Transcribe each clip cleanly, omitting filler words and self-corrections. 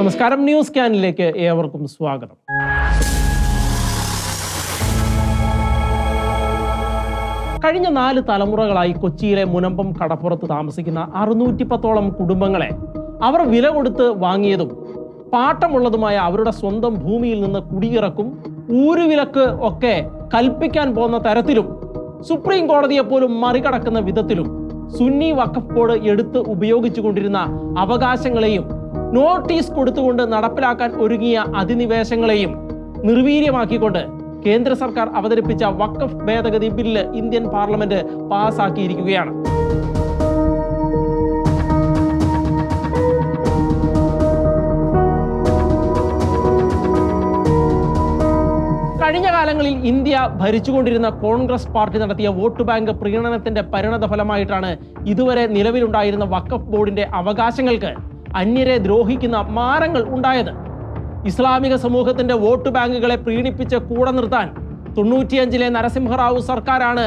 നമസ്കാരം, ന്യൂസ് സ്കാനിലേക്ക് ഏവർക്കും സ്വാഗതം. കഴിഞ്ഞ 4 തലമുറകളായി കൊച്ചിയിലെ മുനമ്പം കടപ്പുറത്ത് താമസിക്കുന്ന 610ഓളം കുടുംബങ്ങളെ അവർ വില കൊടുത്ത് വാങ്ങിയതും പാട്ടമുള്ളതുമായ അവരുടെ സ്വന്തം ഭൂമിയിൽ നിന്ന് കുടിയിറക്കും, ഊരുവിലക്ക് ഒക്കെ കൽപ്പിക്കാൻ പോകുന്ന തരത്തിലും സുപ്രീം കോടതിയെ പോലും മറികടക്കുന്ന വിധത്തിലും സുന്നി വഖഫ് ബോർഡ് എടുത്ത് ഉപയോഗിച്ചുകൊണ്ടിരുന്ന അവകാശങ്ങളെയും നോട്ടീസ് കൊടുത്തുകൊണ്ട് നടപ്പിലാക്കാൻ ഒരുങ്ങിയ അധിനിവേശങ്ങളെയും നിർവീര്യമാക്കിക്കൊണ്ട് കേന്ദ്ര സർക്കാർ അവതരിപ്പിച്ച വഖഫ് ഭേദഗതി ബില്ല് ഇന്ത്യൻ പാർലമെന്റ് പാസാക്കിയിരിക്കുകയാണ്. കഴിഞ്ഞ കാലങ്ങളിൽ ഇന്ത്യ ഭരിച്ചുകൊണ്ടിരുന്ന കോൺഗ്രസ് പാർട്ടി നടത്തിയ വോട്ട് ബാങ്ക് പ്രീണനത്തിന്റെ പരിണത ഫലമായിട്ടാണ് ഇതുവരെ നിലവിലുണ്ടായിരുന്ന വഖഫ് ബോർഡിന്റെ അവകാശങ്ങൾക്ക് അന്യരെ ദ്രോഹിക്കുന്ന മാനങ്ങൾ ഉണ്ടായത്. ഇസ്ലാമിക സമൂഹത്തിന്റെ വോട്ട് ബാങ്കുകളെ പ്രീണിപ്പിച്ച് കൂടെ നിർത്താൻ 95-ലെ നരസിംഹറാവു സർക്കാരാണ്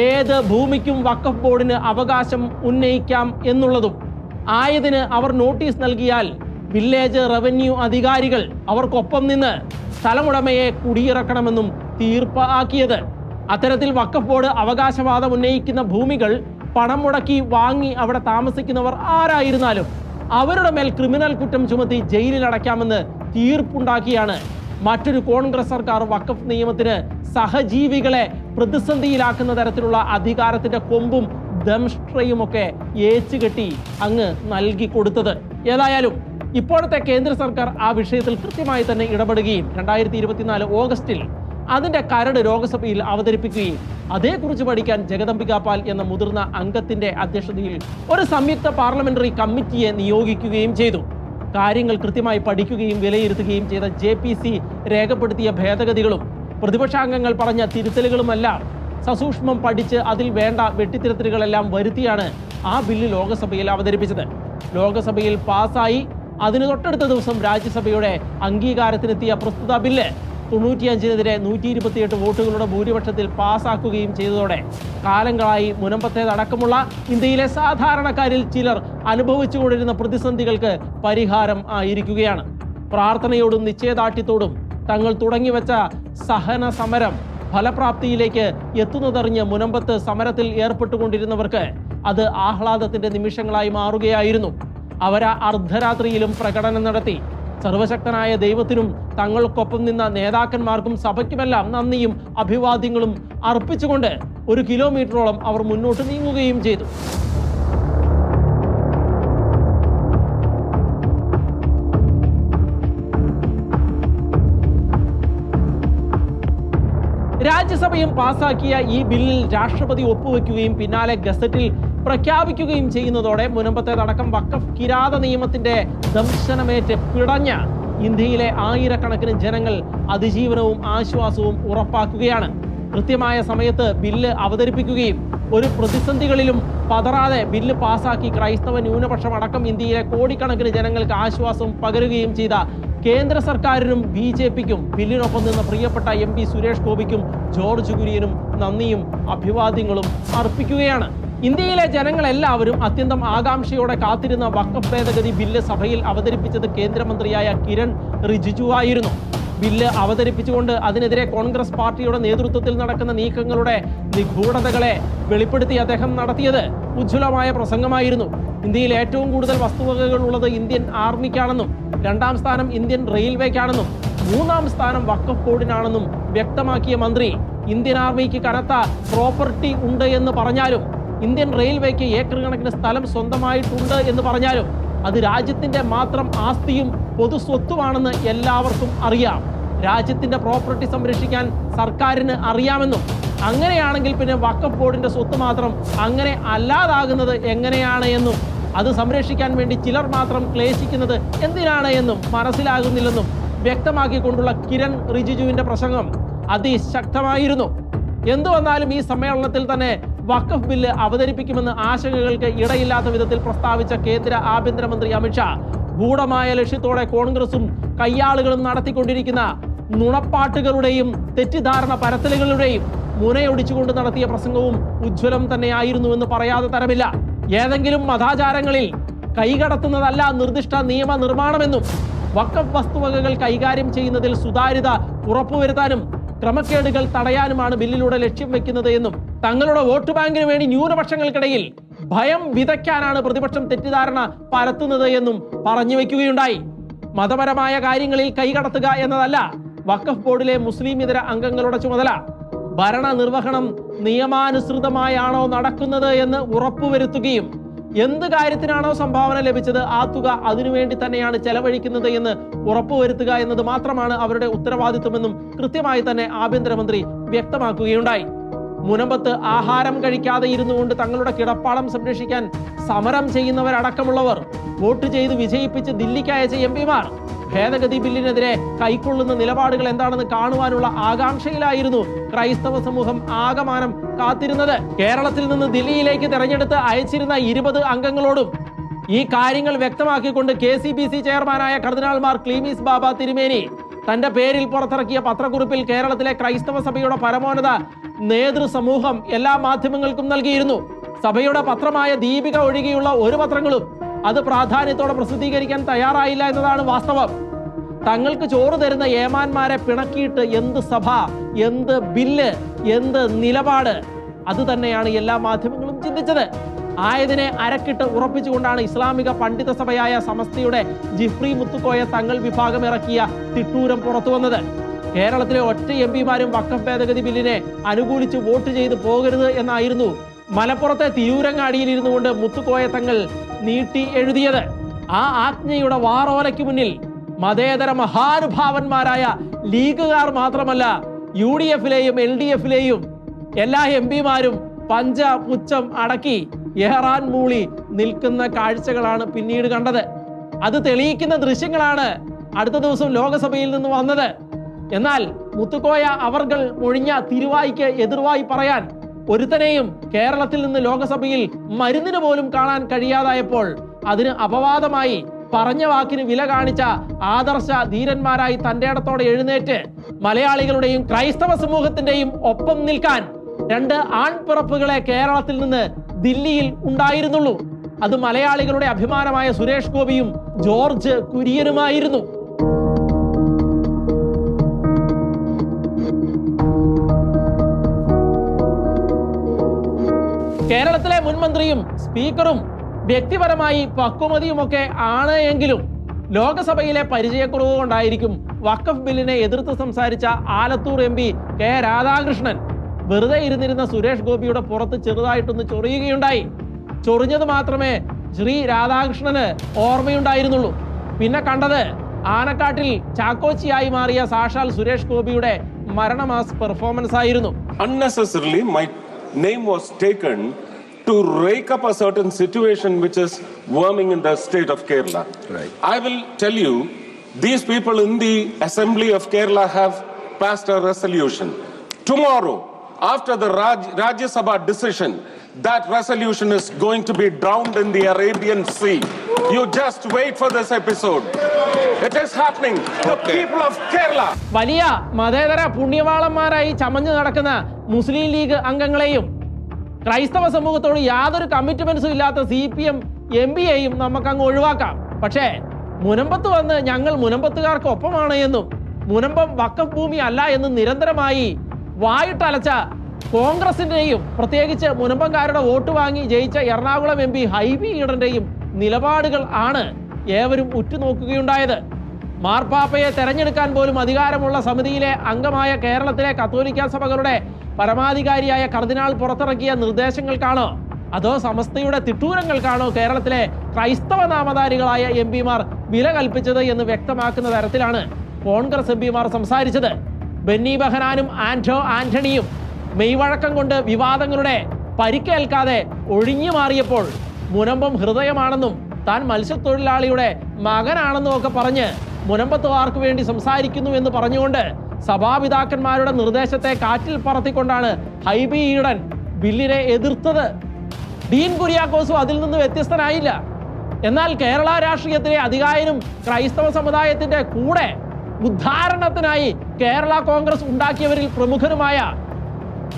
ഏത് ഭൂമിക്കും വഖഫ് ബോർഡിന് അവകാശം ഉന്നയിക്കാം എന്നുള്ളതും ആയതിന് അവർ നോട്ടീസ് നൽകിയാൽ വില്ലേജ് റവന്യൂ അധികാരികൾ അവർക്കൊപ്പം നിന്ന് സ്ഥലമുടമയെ കുടിയിറക്കണമെന്നും തീർപ്പ് ആക്കിയത്. അത്തരത്തിൽ വഖഫ് ബോർഡ് അവകാശവാദം ഉന്നയിക്കുന്ന ഭൂമികൾ പണം മുടക്കി വാങ്ങി അവിടെ താമസിക്കുന്നവർ ആരായിരുന്നാലും അവരുടെ മേൽ ക്രിമിനൽ കുറ്റം ചുമത്തി ജയിലിൽ അടയ്ക്കാമെന്ന് തീർപ്പുണ്ടാക്കിയാണ് മറ്റൊരു കോൺഗ്രസ് സർക്കാർ വഖഫ് നിയമത്തിന് സഹജീവികളെ പ്രതിസന്ധിയിലാക്കുന്ന തരത്തിലുള്ള അധികാരത്തിന്റെ കൊമ്പും ദംഷ്ട്രയുമൊക്കെ ഏച്ചുകെട്ടി അങ്ങ് നൽകി കൊടുത്തത്. ഏതായാലും ഇപ്പോഴത്തെ കേന്ദ്ര സർക്കാർ ആ വിഷയത്തിൽ കൃത്യമായി തന്നെ ഇടപെടുകയും 2024 ഓഗസ്റ്റിൽ അതിന്റെ കരട് ലോക്സഭയിൽ അവതരിപ്പിക്കുകയും അതേക്കുറിച്ച് പഠിക്കാൻ ജഗദംബിക പാൽ എന്ന മുതിർന്ന അംഗത്തിന്റെ അധ്യക്ഷതയിൽ ഒരു സംയുക്ത പാർലമെന്ററി കമ്മിറ്റിയെ നിയോഗിക്കുകയും ചെയ്തു. കാര്യങ്ങൾ കൃത്യമായി പഠിക്കുകയും വിലയിരുത്തുകയും ചെയ്ത JPC രേഖപ്പെടുത്തിയ ഭേദഗതികളും പ്രതിപക്ഷാംഗങ്ങൾ പറഞ്ഞ തിരുത്തലുകളുമെല്ലാം സസൂക്ഷ്മം പഠിച്ച് അതിൽ വേണ്ട വെട്ടിത്തിരുത്തലുകളെല്ലാം വരുത്തിയാണ് ആ ബില്ല് ലോക്സഭയിൽ അവതരിപ്പിച്ചത്. ലോക്സഭയിൽ പാസ്സായി അതിന് തൊട്ടടുത്ത ദിവസം രാജ്യസഭയുടെ അംഗീകാരത്തിനെത്തിയ പ്രസ്തുത ബില്ല് 95-നെതിരെ 128 വോട്ടുകളുടെ ഭൂരിപക്ഷത്തിൽ പാസ്സാക്കുകയും ചെയ്തതോടെ കാലങ്ങളായി മുനമ്പത്തേതടക്കമുള്ള ഇന്ത്യയിലെ സാധാരണക്കാരിൽ ചിലർ അനുഭവിച്ചുകൊണ്ടിരുന്ന പ്രതിസന്ധികൾക്ക് പരിഹാരം ആയിരിക്കുകയാണ്. പ്രാർത്ഥനയോടും നിശ്ചയദാർഢ്യത്തോടും തങ്ങൾ തുടങ്ങിവെച്ച സഹന സമരം ഫലപ്രാപ്തിയിലേക്ക് എത്തുന്നതറിഞ്ഞ് മുനമ്പത്ത് സമരത്തിൽ ഏർപ്പെട്ടുകൊണ്ടിരുന്നവർക്ക് അത് ആഹ്ലാദത്തിന്റെ നിമിഷങ്ങളായി മാറുകയായിരുന്നു. അവരാ അർദ്ധരാത്രിയിലും പ്രകടനം നടത്തി. സർവശക്തനായ ദൈവത്തിനും തങ്ങൾക്കൊപ്പം നിന്ന നേതാക്കന്മാർക്കും സഭയ്ക്കുമെല്ലാം നന്ദിയും അഭിവാദ്യങ്ങളും അർപ്പിച്ചുകൊണ്ട് 1 കിലോമീറ്ററോളം അവർ മുന്നോട്ട് നീങ്ങുകയും ചെയ്തു. രാജ്യസഭയും പാസാക്കിയ ഈ ബില്ലിൽ രാഷ്ട്രപതി ഒപ്പുവെക്കുകയും പിന്നാലെ ഗസറ്റിൽ പ്രഖ്യാപിക്കുകയും ചെയ്യുന്നതോടെ മുനമ്പത്തേതടക്കം വഖഫ് കിരാത നിയമത്തിന്റെ ദംശനമേറ്റ് പിടഞ്ഞ ഇന്ത്യയിലെ ആയിരക്കണക്കിന് ജനങ്ങൾ അതിജീവനവും ആശ്വാസവും ഉറപ്പാക്കുകയാണ്. കൃത്യമായ സമയത്ത് ബില്ല് അവതരിപ്പിക്കുകയും ഒരു പ്രതിസന്ധികളിലും പതറാതെ ബില്ല് പാസാക്കി ക്രൈസ്തവ ന്യൂനപക്ഷം അടക്കം ഇന്ത്യയിലെ കോടിക്കണക്കിന് ജനങ്ങൾക്ക് ആശ്വാസം പകരുകയും ചെയ്ത കേന്ദ്ര സർക്കാരിനും BJPക്കും ബില്ലിനൊപ്പം നിന്ന് പ്രിയപ്പെട്ട MP സുരേഷ് ഗോപിക്കും ജോർജ് കുര്യനും നന്ദിയും അഭിവാദ്യങ്ങളും അർപ്പിക്കുകയാണ്. ഇന്ത്യയിലെ ജനങ്ങളെല്ലാവരും അത്യന്തം ആകാംക്ഷയോടെ കാത്തിരുന്ന വഖഫ് ഭേദഗതി ബില്ല് സഭയിൽ അവതരിപ്പിച്ചത് കേന്ദ്രമന്ത്രിയായ കിരൺ റിജിജു ആയിരുന്നു. ബില്ല് അവതരിപ്പിച്ചുകൊണ്ട് അതിനെതിരെ കോൺഗ്രസ് പാർട്ടിയുടെ നേതൃത്വത്തിൽ നടക്കുന്ന നീക്കങ്ങളുടെ നിഗൂഢതകളെ വെളിപ്പെടുത്തി അദ്ദേഹം നടത്തിയത് ഉജ്ജ്വലമായ പ്രസംഗമായിരുന്നു. ഇന്ത്യയിൽ ഏറ്റവും കൂടുതൽ വസ്തുവകകൾ ഉള്ളത് ഇന്ത്യൻ ആർമിക്കാണെന്നും 2ാം സ്ഥാനം ഇന്ത്യൻ റെയിൽവേക്കാണെന്നും 3ാം സ്ഥാനം വഖഫ് ബോർഡിനാണെന്നും വ്യക്തമാക്കിയ മന്ത്രി ഇന്ത്യൻ ആർമിക്ക് കനത്ത പ്രോപ്പർട്ടി ഉണ്ട് എന്ന് പറഞ്ഞാലും ഇന്ത്യൻ റെയിൽവേക്ക് ഏക്കർ കണക്കിന് സ്ഥലം സ്വന്തമായിട്ടുണ്ട് എന്ന് പറഞ്ഞാലും അത് രാജ്യത്തിന്റെ മാത്രം ആസ്തിയും പൊതു സ്വത്തുമാണെന്ന് എല്ലാവർക്കും അറിയാം. രാജ്യത്തിന്റെ പ്രോപ്പർട്ടി സംരക്ഷിക്കാൻ സർക്കാരിന് അറിയാമെന്നും അങ്ങനെയാണെങ്കിൽ പിന്നെ വഖഫ് ബോർഡിന്റെ സ്വത്ത് മാത്രം അങ്ങനെ അല്ലാതാകുന്നത് എങ്ങനെയാണ് എന്നും അത് സംരക്ഷിക്കാൻ വേണ്ടി ചിലർ മാത്രം ക്ലേശിക്കുന്നത് എന്തിനാണ് എന്നും മനസ്സിലാകുന്നില്ലെന്നും വ്യക്തമാക്കിക്കൊണ്ടുള്ള കിരൺ റിജിജുവിന്റെ പ്രസംഗം അതിശക്തമായിരുന്നു. എന്തു വന്നാലും ഈ സമ്മേളനത്തിൽ തന്നെ വഖഫ് ബില്ല് അവതരിപ്പിക്കുമെന്ന് ആശങ്കകൾക്ക് ഇടയില്ലാത്ത വിധത്തിൽ പ്രസ്താവിച്ച കേന്ദ്ര ആഭ്യന്തരമന്ത്രി അമിത്ഷാ ഗൂഢമായ ലക്ഷ്യത്തോടെ കോൺഗ്രസും കയ്യാളുകളും നടത്തിക്കൊണ്ടിരിക്കുന്ന നുണപ്പാട്ടുകളുടെയും തെറ്റിദ്ധാരണ പരത്തലുകളുടെയും മുനയൊടിച്ചുകൊണ്ട് നടത്തിയ പ്രസംഗവും ഉജ്ജ്വലം തന്നെയായിരുന്നുവെന്ന് പറയാതെ തരമില്ല. ഏതെങ്കിലും മതാചാരങ്ങളിൽ കൈകടത്തുന്നതല്ല നിർദ്ദിഷ്ട നിയമ നിർമ്മാണമെന്നും വഖഫ് വസ്തുവകകൾ കൈകാര്യം ചെയ്യുന്നതിൽ സുതാര്യത ഉറപ്പുവരുത്താനും ക്രമക്കേടുകൾ തടയാനുമാണ് ബില്ലിലൂടെ ലക്ഷ്യം വെക്കുന്നത് എന്നും തങ്ങളുടെ വോട്ട് ബാങ്കിന് വേണ്ടി ന്യൂനപക്ഷങ്ങൾക്കിടയിൽ ഭയം വിതയ്ക്കാനാണ് പ്രതിപക്ഷം തെറ്റിദ്ധാരണ പരത്തുന്നത് എന്നും പറഞ്ഞു വയ്ക്കുകയുണ്ടായി. മതപരമായ കാര്യങ്ങളിൽ കൈകടത്തുക എന്നതല്ല വഖഫ് ബോർഡിലെ മുസ്ലിം ഇതര അംഗങ്ങളുടെ ചുമതല. ഭരണ നിർവഹണം നിയമാനുസൃതമായാണോ നടക്കുന്നത് എന്ന് ഉറപ്പുവരുത്തുകയും എന്ത് കാര്യത്തിനാണോ സംഭാവന ലഭിച്ചത് ആ തുക അതിനുവേണ്ടി തന്നെയാണ് ചെലവഴിക്കുന്നത് എന്ന് ഉറപ്പുവരുത്തുക എന്നത് മാത്രമാണ് അവരുടെ ഉത്തരവാദിത്വമെന്നും കൃത്യമായി തന്നെ ആഭ്യന്തരമന്ത്രി വ്യക്തമാക്കുകയുണ്ടായി. മുനമ്പത്ത് ആഹാരം കഴിക്കാതെ ഇരുന്നുകൊണ്ട് തങ്ങളുടെ കിടപ്പാടം സംരക്ഷിക്കാൻ സമരം ചെയ്യുന്നവരടക്കമുള്ളവർ വോട്ട് ചെയ്ത് വിജയിപ്പിച്ച് ദില്ലിക്ക് അയച്ച എംപിമാർ ഭേദഗതി ബില്ലിനെതിരെ കൈക്കൊള്ളുന്ന നിലപാടുകൾ എന്താണെന്ന് കാണുവാനുള്ള ആകാംക്ഷയിലായിരുന്നു ക്രൈസ്തവ സമൂഹം ആകമാനം കാത്തിരുന്നത്. കേരളത്തിൽ നിന്ന് ദില്ലിയിലേക്ക് തെരഞ്ഞെടുത്ത് അയച്ചിരുന്ന 20 അംഗങ്ങളോടും ഈ കാര്യങ്ങൾ വ്യക്തമാക്കിക്കൊണ്ട് KCBC ചെയർമാനായ കർദിനാൾ മാർ ക്ലീമീസ് ബാബ തിരുമേനി തന്റെ പേരിൽ പുറത്തിറക്കിയ പത്രക്കുറിപ്പിൽ കേരളത്തിലെ ക്രൈസ്തവ സഭയുടെ പരമോന്നത നേതൃസമൂഹം എല്ലാ മാധ്യമങ്ങൾക്കും നൽകിയിരുന്നു. സഭയുടെ പത്രമായ ദീപിക ഒഴികെയുള്ള ഒരു പത്രങ്ങളും അത് പ്രാധാന്യത്തോടെ പ്രസിദ്ധീകരിക്കാൻ തയ്യാറായില്ല എന്നതാണ് വാസ്തവം. തങ്ങൾക്ക് ചോറ് തരുന്ന ഏമാന്മാരെ പിണക്കിയിട്ട് എന്ത് സഭ, എന്ത് ബില്ല്, എന്ത് നിലപാട്, അത് തന്നെയാണ് എല്ലാ മാധ്യമങ്ങളും ചിന്തിച്ചത്. ആയതിനെ അരക്കിട്ട് ഉറപ്പിച്ചുകൊണ്ടാണ് ഇസ്ലാമിക പണ്ഡിത സഭയായ സമസ്തയുടെ ജിഫ്രി മുത്തുക്കോയ തങ്ങൾ വിഭാഗം ഇറക്കിയ തിട്ടൂരം പുറത്തു വന്നത്. കേരളത്തിലെ ഒറ്റ എംപിമാരും വഖഫ് ഭേദഗതി ബില്ലിനെ അനുകൂലിച്ച് വോട്ട് ചെയ്ത് പോകരുത് എന്നായിരുന്നു മലപ്പുറത്തെ തിരൂരങ്ങാടിയിൽ ഇരുന്നു കൊണ്ട് മുത്തുക്കോയ തങ്ങൾ നീട്ടി എഴുതിയത്. ആ ആജ്ഞയുടെ വാറോലയ്ക്ക് മുന്നിൽ മതേതര മഹാനുഭാവന്മാരായ ലീഗുകാർ മാത്രമല്ല UDF-ലെയും LDF-ലെയും എല്ലാ എംപിമാരും പഞ്ചപുച്ഛം അടക്കി ഏറാൻ മൂളി നിൽക്കുന്ന കാഴ്ചകളാണ് പിന്നീട് കണ്ടത്. അത് തെളിയിക്കുന്ന ദൃശ്യങ്ങളാണ് അടുത്ത ദിവസം ലോകസഭയിൽ നിന്ന് വന്നത്. എന്നാൽ മുത്തുക്കോയ അവർകൾ മൊഴിഞ്ഞ തിരുവായിക്ക് എതിർവായി പറയാൻ ഒരുത്തനെയും കേരളത്തിൽ നിന്ന് ലോകസഭയിൽ മരുന്നിന് പോലും കാണാൻ കഴിയാതായപ്പോൾ അതിന് അപവാദമായി പറഞ്ഞ വാക്കിന് വില കാണിച്ച ആദർശ ധീരന്മാരായി തന്റെ ഇടത്തോടെ എഴുന്നേറ്റ് മലയാളികളുടെയും ക്രൈസ്തവ സമൂഹത്തിന്റെയും ഒപ്പം നിൽക്കാൻ 2 ആൺപിറപ്പുകളെ കേരളത്തിൽ നിന്ന് ദില്ലിയിൽ ഉണ്ടായിരുന്നുള്ളൂ. അത് മലയാളികളുടെ അഭിമാനമായ സുരേഷ് ഗോപിയും ജോർജ് കുര്യനുമായിരുന്നു. കേരളത്തിലെ മുൻമന്ത്രിയും സ്പീക്കറും വ്യക്തിപരമായി പക്വമതിയുമൊക്കെ ആണ് എങ്കിലും ലോകസഭയിലെ പരിചയക്കുറവ് കൊണ്ടായിരിക്കും വഖഫ് ബില്ലിനെ എതിർത്ത് സംസാരിച്ച ആലത്തൂർ MP K രാധാകൃഷ്ണൻ വെറുതെ ഇരുന്നിരുന്ന സുരേഷ് ഗോപിയുടെ പുറത്ത് ചെറുതായിട്ടൊന്ന് ചൊറിയുകയുണ്ടായി. ചൊറിഞ്ഞത് മാത്രമേ ശ്രീ രാധാകൃഷ്ണന് ഓർമ്മയുണ്ടായിരുന്നുള്ളൂ. പിന്നെ കണ്ടത് ആനക്കാട്ടിൽ ചാക്കോച്ചിയായി മാറിയ സാക്ഷാൽ സുരേഷ് ഗോപിയുടെ മരണമാസ് പെർഫോമൻസ് ആയിരുന്നു. Unnecessarily, my name was taken to rake up a certain situation which is worming in the state of Kerala. Right. I will tell you, these people in the Assembly of Kerala have passed a resolution. Tomorrow, after the Rajya Sabha decision, that resolution is going to be drowned in the Arabian Sea. You just wait for this episode. It is happening. The people of Kerala. വലിയ മതേതര പുണ്യവാളന്മാരായി ചമഞ്ഞു നടക്കുന്ന മുസ്ലിം league അംഗങ്ങളെയും ക്രൈസ്തവ സമൂഹത്തോട് യാതൊരു കമ്മിറ്റ്മെന്റ്സും ഇല്ലാത്ത CPM MPയെയും നമുക്കങ്ങ് ഒഴിവാക്കാം. പക്ഷേ മുനമ്പത്ത് വന്ന് ഞങ്ങൾ മുനമ്പത്തുകാർക്ക് ഒപ്പമാണ് എന്നും മുനമ്പം വഖഫ് ഭൂമി അല്ല എന്നും നിരന്തരമായി വായിട്ടലച്ച കോൺഗ്രസിന്റെയും പ്രത്യേകിച്ച് മുനമ്പംകാരുടെ വോട്ട് വാങ്ങി ജയിച്ച എറണാകുളം MP ഹൈബി ഈഡന്റെയും നിലപാടുകൾ ആണ് ഏവരും ഉറ്റുനോക്കുകയുണ്ടായത്. മാർപ്പാപ്പയെ തെരഞ്ഞെടുക്കാൻ പോലും അധികാരമുള്ള സമിതിയിലെ അംഗമായ കേരളത്തിലെ കത്തോലിക്ക സഭകളുടെ പരമാധികാരിയായ കർദിനാൾ പുറത്തിറക്കിയ നിർദ്ദേശങ്ങൾക്കാണോ അതോ സമസ്തയുടെ തിട്ടൂരങ്ങൾക്കാണോ കേരളത്തിലെ ക്രൈസ്തവ നാമധാരികളായ MPമാർ വില കൽപ്പിച്ചത് എന്ന് വ്യക്തമാക്കുന്ന തരത്തിലാണ് കോൺഗ്രസ് MPമാർ സംസാരിച്ചത്. ബെന്നി ബെഹനാനും ആന്റോ ആന്റണിയും മെയ്വഴക്കം കൊണ്ട് വിവാദങ്ങളുടെ പരിക്കേൽക്കാതെ ഒഴിഞ്ഞു മാറിയപ്പോൾ മുനമ്പം ഹൃദയമാണെന്നും താൻ മത്സ്യത്തൊഴിലാളിയുടെ മകനാണെന്നും ഒക്കെ പറഞ്ഞ് മുനമ്പത്തുകാർക്ക് വേണ്ടി സംസാരിക്കുന്നു എന്ന് പറഞ്ഞുകൊണ്ട് സഭാപിതാക്കന്മാരുടെ നിർദ്ദേശത്തെ കാറ്റിൽ പറത്തിക്കൊണ്ടാണ് ഹൈബി ഈഡൻ ബില്ലിനെ എതിർത്തത്. ഡീൻ കുര്യാക്കോസും അതിൽ നിന്ന് വ്യത്യസ്തനായില്ല. എന്നാൽ കേരള രാഷ്ട്രീയത്തിലെ അധികായനും ക്രൈസ്തവ സമുദായത്തിന്റെ കൂടെ ഉദ്ധാരണത്തിനായി കേരള കോൺഗ്രസ് ഉണ്ടാക്കിയവരിൽ പ്രമുഖനുമായ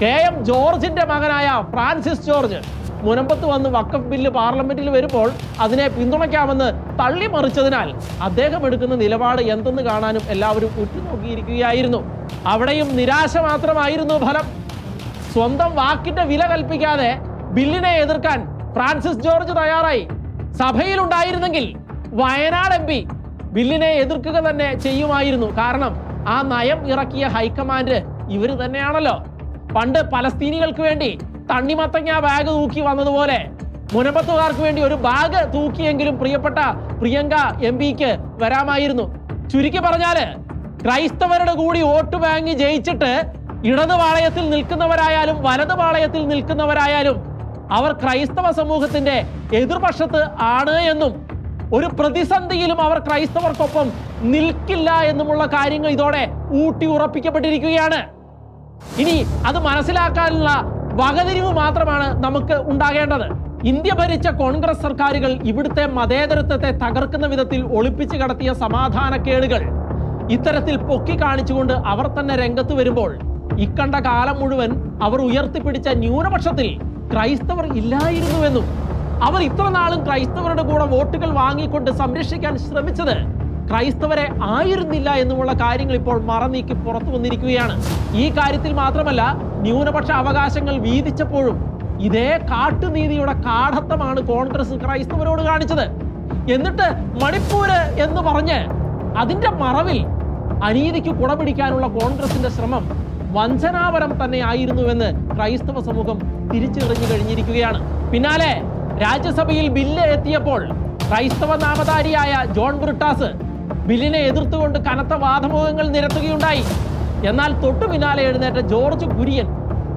KM ജോർജിന്റെ മകനായ ഫ്രാൻസിസ് ജോർജ് മുനമ്പത്ത് വന്ന് വഖഫ് ബില്ല് പാർലമെന്റിൽ വരുമ്പോൾ അതിനെ പിന്തുണയ്ക്കാമെന്ന് തള്ളിമറിച്ചതിനാൽ അദ്ദേഹം എടുക്കുന്ന നിലപാട് എന്തെന്ന് കാണാനും എല്ലാവരും ഉറ്റുനോക്കിയിരിക്കുകയായിരുന്നു. അവിടെയും നിരാശ മാത്രമായിരുന്നു ഫലം. സ്വന്തം വാക്കിന്റെ വില കൽപ്പിക്കാതെ ബില്ലിനെ എതിർക്കാൻ ഫ്രാൻസിസ് ജോർജ് തയ്യാറായി. സഭയിലുണ്ടായിരുന്നെങ്കിൽ വയനാട് MP ബില്ലിനെ എതിർക്കുക തന്നെ ചെയ്യുമായിരുന്നു. കാരണം ആ നയം ഇറക്കിയ ഹൈക്കമാൻഡ് ഇവര് തന്നെയാണല്ലോ. പണ്ട് പലസ്തീനികൾക്ക് വേണ്ടി തണ്ണിമത്തങ്ങ ബാഗ് തൂക്കി വന്നതുപോലെ മുനമ്പത്തുകാർക്ക് വേണ്ടി ഒരു ബാഗ് തൂക്കിയെങ്കിലും പ്രിയപ്പെട്ട പ്രിയങ്ക MP-ക്ക് വരാമായിരുന്നു. ചുരുക്കി പറഞ്ഞാല് ക്രൈസ്തവരുടെ കൂടി വോട്ട് ബാങ്ക് ജയിച്ചിട്ട് ഇടത് പാളയത്തിൽ നിൽക്കുന്നവരായാലും വലത് പാളയത്തിൽ നിൽക്കുന്നവരായാലും അവർ ക്രൈസ്തവ സമൂഹത്തിന്റെ എതിർപക്ഷത്ത് ആണ് എന്നും ഒരു പ്രതിസന്ധിയിലും അവർ ക്രൈസ്തവർക്കൊപ്പം നിൽക്കില്ല എന്നുമുള്ള കാര്യങ്ങൾ ഇതോടെ ഊട്ടി ഉറപ്പിക്കപ്പെട്ടിരിക്കുകയാണ്. ഇനി അത് മനസ്സിലാക്കാനുള്ള വകതിരിവ് മാത്രമാണ് നമുക്ക് ഉണ്ടാകേണ്ടത്. ഇന്ത്യ ഭരിച്ച കോൺഗ്രസ് സർക്കാരുകൾ ഇവിടുത്തെ മതേതരത്വത്തെ തകർക്കുന്ന വിധത്തിൽ ഒളിപ്പിച്ചു കടത്തിയ സമാധാനക്കേടുകൾ ഇത്തരത്തിൽ പൊക്കി കാണിച്ചുകൊണ്ട് അവർ തന്നെ രംഗത്ത് വരുമ്പോൾ ഇക്കണ്ട കാലം മുഴുവൻ അവർ ഉയർത്തിപ്പിടിച്ച ന്യൂനപക്ഷത്തിൽ ക്രൈസ്തവർ ഇല്ലായിരുന്നുവെന്നും അവർ ഇത്ര നാളും ക്രൈസ്തവരുടെ കൂടെ വോട്ടുകൾ വാങ്ങിക്കൊണ്ട് സംരക്ഷിക്കാൻ ശ്രമിച്ചത് ക്രൈസ്തവരെ ആയിരുന്നില്ല എന്നുമുള്ള കാര്യങ്ങൾ ഇപ്പോൾ മറനീക്കി പുറത്തു വന്നിരിക്കുകയാണ്. ഈ കാര്യത്തിൽ മാത്രമല്ല, ന്യൂനപക്ഷ അവകാശങ്ങൾ വീതിച്ചപ്പോഴും ഇതേ കാട്ടുനീതിയുടെ കാഠത്തമാണ് കോൺഗ്രസ് ക്രൈസ്തവരോട് കാണിച്ചത്. എന്നിട്ട് മണിപ്പൂര് എന്ന് പറഞ്ഞ് അതിന്റെ മറവിൽ അനീതിക്ക് കുടപിടിക്കാനുള്ള കോൺഗ്രസിന്റെ ശ്രമം വഞ്ചനാപരം തന്നെ ആയിരുന്നുവെന്ന് ക്രൈസ്തവ സമൂഹം തിരിച്ചറിഞ്ഞു കഴിഞ്ഞിരിക്കുകയാണ്. പിന്നാലെ രാജ്യസഭയിൽ ബില്ല് എത്തിയപ്പോൾ ക്രൈസ്തവ നാമധാരിയായ ജോൺ ബ്രിട്ടാസ് ബില്ലിനെ എതിർത്തുകൊണ്ട് കനത്ത വാദമുഖങ്ങൾ നിരത്തുകയുണ്ടായി. എന്നാൽ തൊട്ടു പിന്നാലെ എഴുന്നേറ്റ ജോർജ് കുര്യൻ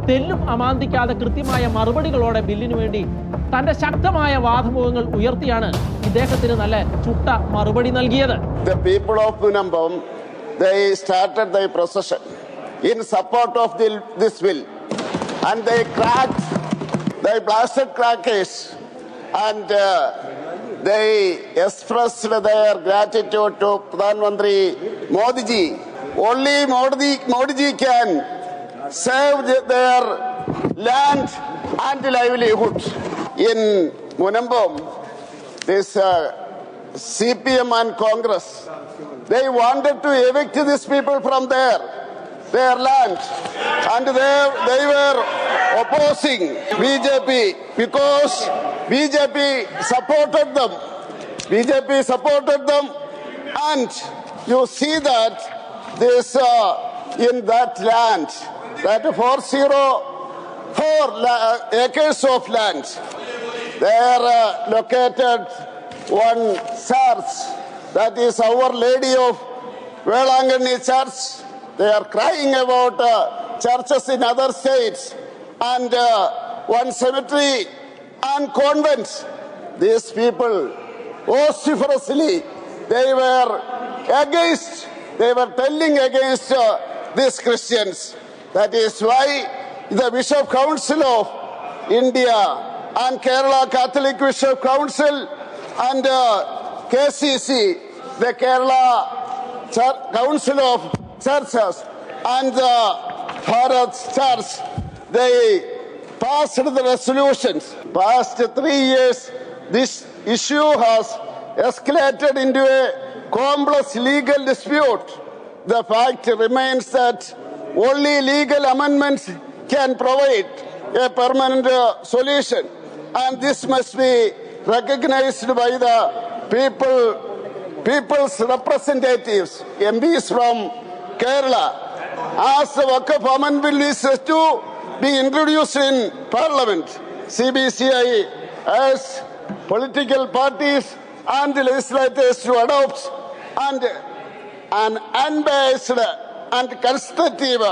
തെല്ലും അമാന്തിക്കാതെ കൃത്യമായ മറുപടികളോടെ ബില്ലിനു വേണ്ടി തന്റെ ശക്തമായ വാദമുഖങ്ങൾ ഉയർത്തിയാണ് ഇദ്ദേഹത്തിന് നല്ല ചുട്ട മറുപടി നൽകിയത്. The people of Munambam, they started their procession in support of this bill, and they blasted crackers, and they expressed their gratitude to Pradhan Mantri Modi ji. Only Modi ji can save their land and livelihood. In Munambam, this CPM and Congress, they wanted to evict these people from their land, and they were opposing BJP because BJP supported them, and you see that this in that land, that 404 acres of land, there located one church, that is Our Lady of Velangani Church. They are crying about churches in other states, and one cemetery and convents. These people vociferously they were telling against these Christians. That is why the Bishop Council of India and Kerala Catholic Bishop Council and KCC, the Kerala Council of Churches, and the Bharat Church, they passed the resolutions. Past 3 years, this issue has escalated into a complex legal dispute. The fact remains that only legal amendments can provide a permanent solution, and this must be recognized by the people's representatives, MPs from Kerala. As the Waqf Amendment Bill is set to be introduced in Parliament, CBCI urges political parties and the legislators to adopt an unbiased and constructive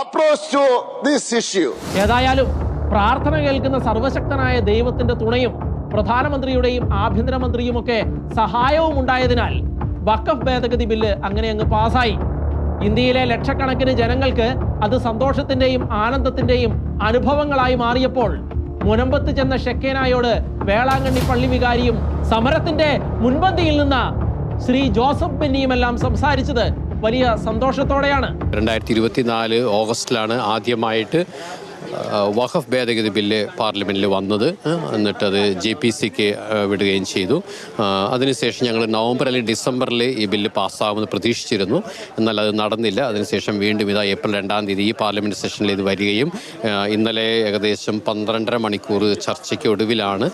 approach to this issue. ഏതായാലും പ്രാർത്ഥന കേൾക്കുന്ന സർവശക്തനായ ദൈവത്തിന്റെ തുണയും പ്രധാനമന്ത്രിയുടെയും ആഭ്യന്തരമന്ത്രിയുമൊക്കെ സഹായവും ഉണ്ടായതിനാൽ വഖഫ് ഭേദഗതി bill അങ്ങനെ അങ്ങ് പാസായി. ഇന്ത്യയിലെ ലക്ഷക്കണക്കിന് ജനങ്ങൾക്ക് അത് സന്തോഷത്തിന്റെയും ആനന്ദത്തിന്റെയും അനുഭവങ്ങളായി മാറിയപ്പോൾ മുനമ്പത്ത് ചെന്ന ഷെക്കേനായോട് വേളാങ്കണ്ണി പള്ളി വികാരിയും സമരത്തിന്റെ മുൻപന്തിയിൽ നിന്ന ശ്രീ ജോസഫ് ബെന്നിയുമെല്ലാം സംസാരിച്ചത് വലിയ സന്തോഷത്തോടെയാണ്. 2024 ഓഗസ്റ്റിലാണ് ആദ്യമായിട്ട് വഖഫ് ഭേദഗതി ബില്ല് പാർലമെൻറ്റിൽ വന്നത്. എന്നിട്ടത് JPCക്ക് വിടുകയും ചെയ്തു. അതിനുശേഷം ഞങ്ങൾ നവംബർ അല്ലെങ്കിൽ ഡിസംബറിൽ ഈ ബില്ല് പാസ്സാകുമെന്ന് പ്രതീക്ഷിച്ചിരുന്നു. എന്നാൽ അത് നടന്നില്ല. അതിനുശേഷം വീണ്ടും ഇതാ ഏപ്രിൽ 2-ാം തീയതി ഈ പാർലമെൻറ്റ് സെഷനിൽ ഇത് വരികയും ഇന്നലെ ഏകദേശം 12.5 മണിക്കൂർ ചർച്ചയ്ക്ക് ഒടുവിലാണ്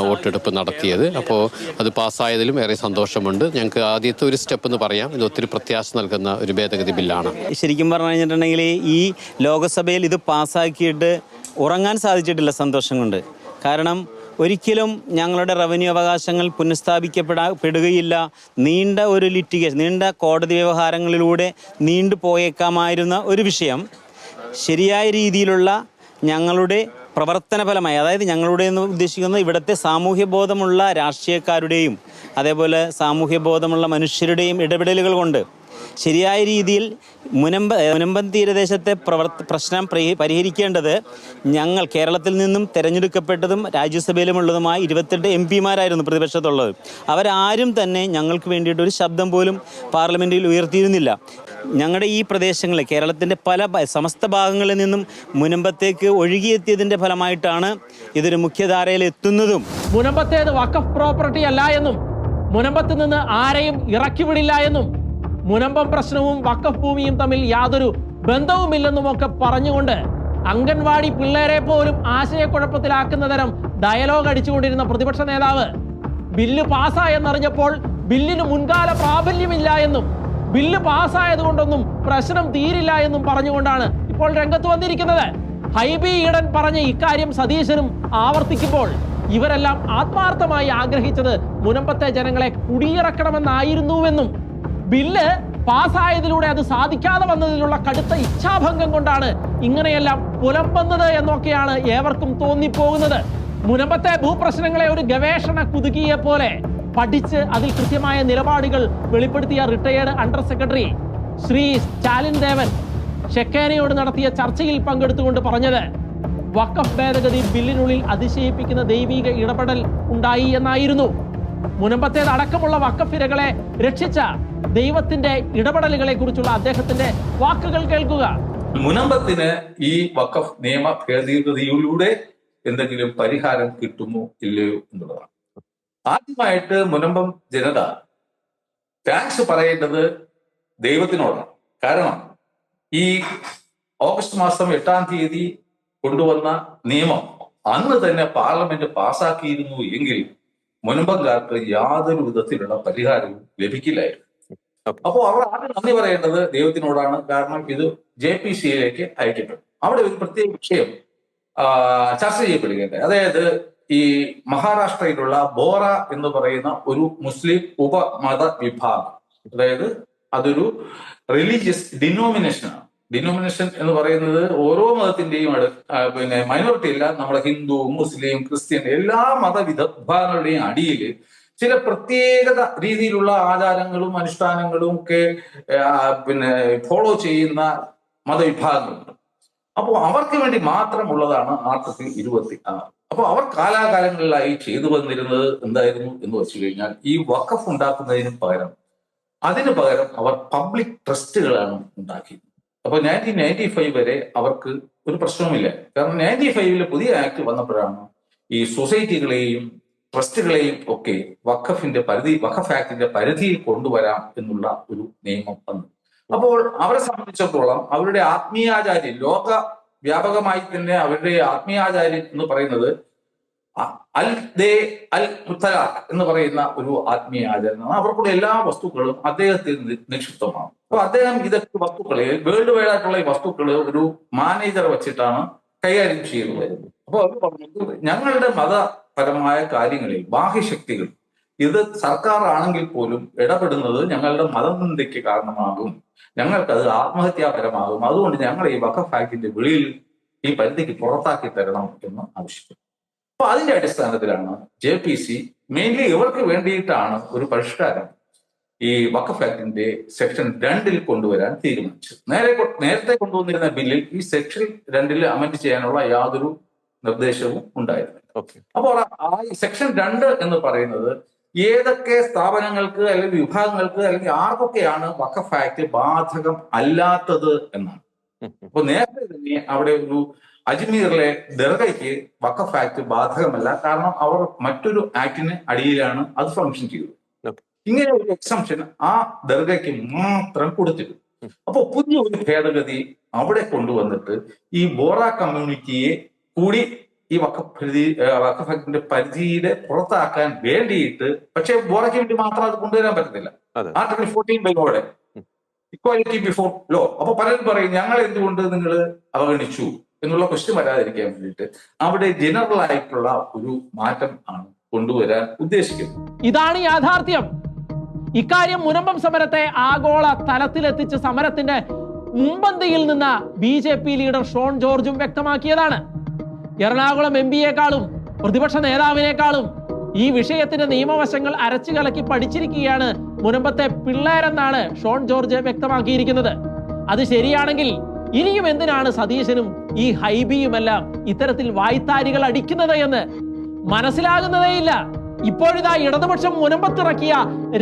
വോട്ടെടുപ്പ് നടത്തിയത്. അപ്പോൾ അത് പാസ്സായതിലും ഏറെ സന്തോഷമുണ്ട്. ഞങ്ങൾക്ക് ആദ്യത്തെ ഒരു സ്റ്റെപ്പ് എന്ന് പറയാം. ഇത് ഒത്തിരി പ്രത്യാശ നൽകുന്ന ഒരു ഭേദഗതി ബില്ലാണ്. ശരിക്കും പറഞ്ഞു കഴിഞ്ഞിട്ടുണ്ടെങ്കിൽ ഈ ലോകസഭയിൽ ഇത് പാസ്സാക്കിയിട്ട് ഉറങ്ങാൻ സാധിച്ചിട്ടില്ല സന്തോഷം കൊണ്ട്. കാരണം ഒരിക്കലും ഞങ്ങളുടെ റവന്യൂ അവകാശങ്ങൾ പുനഃസ്ഥാപിക്കപ്പെടുകയില്ല. നീണ്ട ഒരു ലിറ്റിഗേഷൻ, നീണ്ട കോടതി വ്യവഹാരങ്ങളിലൂടെ നീണ്ടു പോയേക്കാമായിരുന്ന ഒരു വിഷയം ശരിയായ രീതിയിലുള്ള ഞങ്ങളുടെ പ്രവർത്തന ഫലമായി, അതായത് ഞങ്ങളുടെ എന്ന് ഉദ്ദേശിക്കുന്നത് ഇവിടുത്തെ സാമൂഹ്യ ബോധമുള്ള രാഷ്ട്രീയക്കാരുടെയും അതേപോലെ സാമൂഹ്യ ബോധമുള്ള മനുഷ്യരുടെയും ഇടപെടലുകൾ കൊണ്ട് ശരിയായ രീതിയിൽ മുനമ്പം തീരദേശത്തെ പ്രശ്നം പരിഹരിക്കേണ്ടത് ഞങ്ങൾ കേരളത്തിൽ നിന്നും തിരഞ്ഞെടുക്കപ്പെട്ടതും രാജ്യസഭയിലുമുള്ളതുമായ 28 MP-മാരായിരുന്നു പ്രതിപക്ഷത്തുള്ളത്. അവരാരും തന്നെ ഞങ്ങൾക്ക് വേണ്ടിയിട്ട് ഒരു ശബ്ദം പോലും പാർലമെൻറ്റിൽ ഉയർത്തിയിരുന്നില്ല. ഞങ്ങളുടെ ഈ പ്രദേശങ്ങളിൽ കേരളത്തിൻ്റെ സമസ്ത ഭാഗങ്ങളിൽ നിന്നും മുനമ്പത്തേക്ക് ഒഴുകിയെത്തിയതിൻ്റെ ഫലമായിട്ടാണ് ഇതൊരു മുഖ്യധാരയിൽ എത്തുന്നതും. മുനമ്പത്തേത് വഖഫ് പ്രോപ്പർട്ടി അല്ല എന്നും മുനമ്പത്ത് നിന്ന് ആരെയും ഇറക്കിവിടില്ല എന്നും മുനമ്പം പ്രശ്നവും വഖഫ് ഭൂമിയും തമ്മിൽ യാതൊരു ബന്ധവുമില്ലെന്നുമൊക്കെ പറഞ്ഞുകൊണ്ട് അംഗൻവാടി പിള്ളേരെ പോലും ആശയക്കുഴപ്പത്തിലാക്കുന്ന തരം ഡയലോഗ് അടിച്ചുകൊണ്ടിരുന്ന പ്രതിപക്ഷ നേതാവ് ബില്ല് പാസ്സായെന്നറിഞ്ഞപ്പോൾ ബില്ലിന് മുൻകാല പ്രാബല്യമില്ല എന്നും ബില്ല് പാസ്സായത് കൊണ്ടൊന്നും പ്രശ്നം തീരില്ല എന്നും പറഞ്ഞുകൊണ്ടാണ് ഇപ്പോൾ രംഗത്ത് വന്നിരിക്കുന്നത്. ഹൈബി ഈഡൻ പറഞ്ഞ ഇക്കാര്യം സതീശനും ആവർത്തിക്കുമ്പോൾ ഇവരെല്ലാം ആത്മാർത്ഥമായി ആഗ്രഹിച്ചത് മുനമ്പത്തെ ജനങ്ങളെ കുടിയിറക്കണമെന്നായിരുന്നുവെന്നും ബില്ല് പാസ്സായതിലൂടെ അത് സാധിക്കാതെ വന്നതിലുള്ള കടുത്ത ഇച്ഛാഭംഗം കൊണ്ടാണ് ഇങ്ങനെയെല്ലാം പുലമ്പുന്നത് എന്നൊക്കെയാണ് ഏവർക്കും തോന്നിപ്പോകുന്നത്. മുനമ്പത്തെ ഭൂപ്രശ്നങ്ങളെ ഒരു ഗവേഷണ കുതുകിയെ പോലെ പഠിച്ച് അതിൽ കൃത്യമായ നിലപാടുകൾ വെളിപ്പെടുത്തിയ retired under secretary Shri Stalin Devan ഷെക്കേനയോട് നടത്തിയ ചർച്ചയിൽ പങ്കെടുത്തുകൊണ്ട് പറഞ്ഞത് വഖഫ് ഭേദഗതി ബില്ലിനുള്ളിൽ അതിശയിപ്പിക്കുന്ന ദൈവിക ഇടപെടൽ ഉണ്ടായി എന്നായിരുന്നു. മുനമ്പത്തേത് അടക്കമുള്ള വഖഫ് ഇരകളെ രക്ഷിച്ച ദൈവത്തിന്റെ ഇടപെടലുകളെ കുറിച്ചുള്ള അദ്ദേഹത്തിന്റെ വാക്കുകൾ കേൾക്കുക. മുനമ്പത്തിന് ഈ വഖഫ് നിയമ ഭേദഗതിയിലൂടെ എന്തെങ്കിലും പരിഹാരം കിട്ടുമോ ഇല്ലയോ എന്നുള്ളതാണ്. ആദ്യമായിട്ട് മുനമ്പം ജനത താങ്ക്സ് പറയേണ്ടത് ദൈവത്തിനോടാണ്. കാരണം ഈ ഓഗസ്റ്റ് മാസം 8-ാം തീയതി കൊണ്ടുവന്ന നിയമം അന്ന് തന്നെ പാർലമെന്റ് പാസ്സാക്കിയിരുന്നു എങ്കിൽ മുനമ്പംകാർക്ക് യാതൊരു വിധത്തിലുള്ള പരിഹാരവും ലഭിക്കില്ലായിരുന്നു. അപ്പോൾ അവർ ആദ്യം നന്ദി പറയേണ്ടത് ദൈവത്തിനോടാണ്. കാരണം ഇത് JPCയിലേക്ക് അയക്കപ്പെട്ടു. അവിടെ ഒരു പ്രത്യേക വിഷയം ചർച്ച ചെയ്യപ്പെടുകയുണ്ടായി. അതായത് ഈ മഹാരാഷ്ട്രയിലുള്ള ബോറ എന്ന് പറയുന്ന ഒരു മുസ്ലിം ഉപമത വിഭാഗം, അതായത് അതൊരു റിലീജിയസ് ഡിനോമിനേഷനാണ്. ഡിനോമിനേഷൻ എന്ന് പറയുന്നത് ഓരോ മതത്തിന്റെയും മൈനോറിറ്റി ഇല്ല, നമ്മുടെ ഹിന്ദു, മുസ്ലിം, ക്രിസ്ത്യൻ എല്ലാ വിഭാഗങ്ങളുടെയും അടിയിൽ ചില പ്രത്യേകത രീതിയിലുള്ള ആചാരങ്ങളും അനുഷ്ഠാനങ്ങളും ഒക്കെ ഫോളോ ചെയ്യുന്ന മതവിഭാഗങ്ങളുണ്ട്. അപ്പോൾ അവർക്ക് വേണ്ടി മാത്രമുള്ളതാണ് ആർട്ടിക്കിൾ 26. അപ്പോൾ അവർ കാലാകാലങ്ങളിലായി ചെയ്തു വന്നിരുന്നത് എന്തായിരുന്നു എന്ന് വെച്ചു കഴിഞ്ഞാൽ ഈ വഖഫ് ഉണ്ടാക്കുന്നതിന് പകരം അവർ പബ്ലിക് ട്രസ്റ്റുകളാണ് ഉണ്ടാക്കിയത്. അപ്പോൾ 1995 വരെ അവർക്ക് ഒരു പ്രശ്നവുമില്ല. കാരണം 95-ലെ പുതിയ ആക്ട് വന്നപ്പോഴാണ് ഈ സൊസൈറ്റികളെയും ട്രസ്റ്റുകളെയും ഒക്കെ വഖഫ് ആക്ടിന്റെ പരിധിയിൽ കൊണ്ടുവരാം എന്നുള്ള ഒരു നിയമം വന്നു. അപ്പോൾ അവരെ സംബന്ധിച്ചിടത്തോളം അവരുടെ ആത്മീയാചാര്യൻ, ലോക വ്യാപകമായി തന്നെ അവരുടെ ആത്മീയാചാര്യൻ എന്ന് പറയുന്നത് അൽ മുത്തലാഖ് എന്ന് പറയുന്ന ഒരു ആത്മീയ ആചാരനാണ്. അവർക്കുള്ള എല്ലാ വസ്തുക്കളും അദ്ദേഹത്തിൽ നിക്ഷിപ്തമാണ്. അപ്പൊ അദ്ദേഹം ഇതൊക്കെ വസ്തുക്കളെ വേൾഡ് വൈഡ് ആയിട്ടുള്ള ഈ വസ്തുക്കള് ഒരു മാനേജർ വെച്ചിട്ടാണ് കൈകാര്യം ചെയ്യുന്നത്. അപ്പൊ അവർ പറഞ്ഞത് ഞങ്ങളുടെ മതപരമായ കാര്യങ്ങളിൽ ബാഹ്യശക്തികൾ ഇത് സർക്കാർ ആണെങ്കിൽ പോലും ഇടപെടുന്നത് ഞങ്ങളുടെ മതനിന്ദയ്ക്ക് കാരണമാകും, ഞങ്ങൾക്കത് ആത്മഹത്യാപരമാകും. അതുകൊണ്ട് ഞങ്ങൾ ഈ വഖഫ് ആക്ടിന്റെ വെളിയിൽ ഈ പരിധിക്ക് പുറത്താക്കി തരണം എന്ന് ആവശ്യപ്പെട്ടു. അപ്പൊ അതിന്റെ അടിസ്ഥാനത്തിലാണ് JPC മെയിൻലി ഇവർക്ക് വേണ്ടിയിട്ടാണ് ഒരു പരിഷ്കാരം ഈ വഖഫ് ആക്ടിന്റെ സെക്ഷൻ 2-ൽ കൊണ്ടുവരാൻ തീരുമാനിച്ചത്. നേരത്തെ കൊണ്ടുവന്നിരുന്ന ബില്ലിൽ ഈ സെക്ഷൻ 2-ൽ അമെന്റ് ചെയ്യാനുള്ള യാതൊരു നിർദ്ദേശവും ഉണ്ടായിരുന്നില്ല. അപ്പോൾ ആ സെക്ഷൻ 2 എന്ന് പറയുന്നത് ഏതൊക്കെ സ്ഥാപനങ്ങൾക്ക് അല്ലെങ്കിൽ വിഭാഗങ്ങൾക്ക് അല്ലെങ്കിൽ ആർക്കൊക്കെയാണ് വഖഫ് ആക്ട് ബാധകം അല്ലാത്തത് എന്നാണ്. അപ്പൊ നേരത്തെ തന്നെ അവിടെ ഒരു അജ്മീറിലെ ദർഗയ്ക്ക് വഖഫ് ആക്ട് ബാധകമല്ല, കാരണം അവർ മറ്റൊരു ആക്ടിന് അടിയിലാണ് അത് ഫംഗ്ഷൻ ചെയ്തത്. ഇങ്ങനെ ഒരു എക്സംഷൻ ആ ദർഗയ്ക്ക് മാത്രം കൊടുത്തിരുന്നു. അപ്പൊ പുതിയ ഒരു ഭേദഗതി അവിടെ കൊണ്ടുവന്നിട്ട് ഈ ബോറ കമ്മ്യൂണിറ്റിയെ കൂടി ഈ വഖഫ് ആക്ടിന്റെ പരിധിയുടെ പുറത്താക്കാൻ വേണ്ടിയിട്ട്, പക്ഷെ ബോറയ്ക്ക് വേണ്ടി മാത്രം അത് കൊണ്ടുവരാൻ പറ്റത്തില്ല. Article 14 equality before law. അപ്പൊ പലരും പറയും ഞങ്ങൾ എന്തുകൊണ്ട് നിങ്ങൾ അവഗണിച്ചു എന്നുള്ള ക്വസ്റ്റ്യൻ വരാതിരിക്കാൻ വേണ്ടിയിട്ട് അവിടെ ജനറൽ ആയിട്ടുള്ള ഒരു മാറ്റം ആണ് കൊണ്ടുവരാൻ ഉദ്ദേശിക്കുന്നത്. ഇതാണ് യാഥാർത്ഥ്യം. ഇക്കാര്യം മുനമ്പം സമരത്തെ ആഗോള തലത്തിലെത്തിച്ച് സമരത്തിന്റെ മുമ്പന്തിയിൽ നിന്ന BJP ലീഡർ ഷോൺ ജോർജും വ്യക്തമാക്കിയതാണ്. എറണാകുളം MP-യെക്കാളും പ്രതിപക്ഷ നേതാവിനേക്കാളും ഈ വിഷയത്തിന്റെ നിയമവശങ്ങൾ അരച്ചു കലക്കി പഠിച്ചിരിക്കുകയാണ് മുനമ്പത്തെ പിള്ളേരെന്നാണ് ഷോൺ ജോർജ് വ്യക്തമാക്കിയിരിക്കുന്നത്. അത് ശരിയാണെങ്കിൽ ഇനിയും എന്തിനാണ് സതീശനും ഈ ഹൈബിയുമെല്ലാം ഇത്തരത്തിൽ വായ്ത്താരികൾ അടിക്കുന്നത് എന്ന് മനസ്സിലാകുന്നതേയില്ല. ഇപ്പോഴിതാ ഇടതുപക്ഷം മുനമ്പത്തിറക്കിയ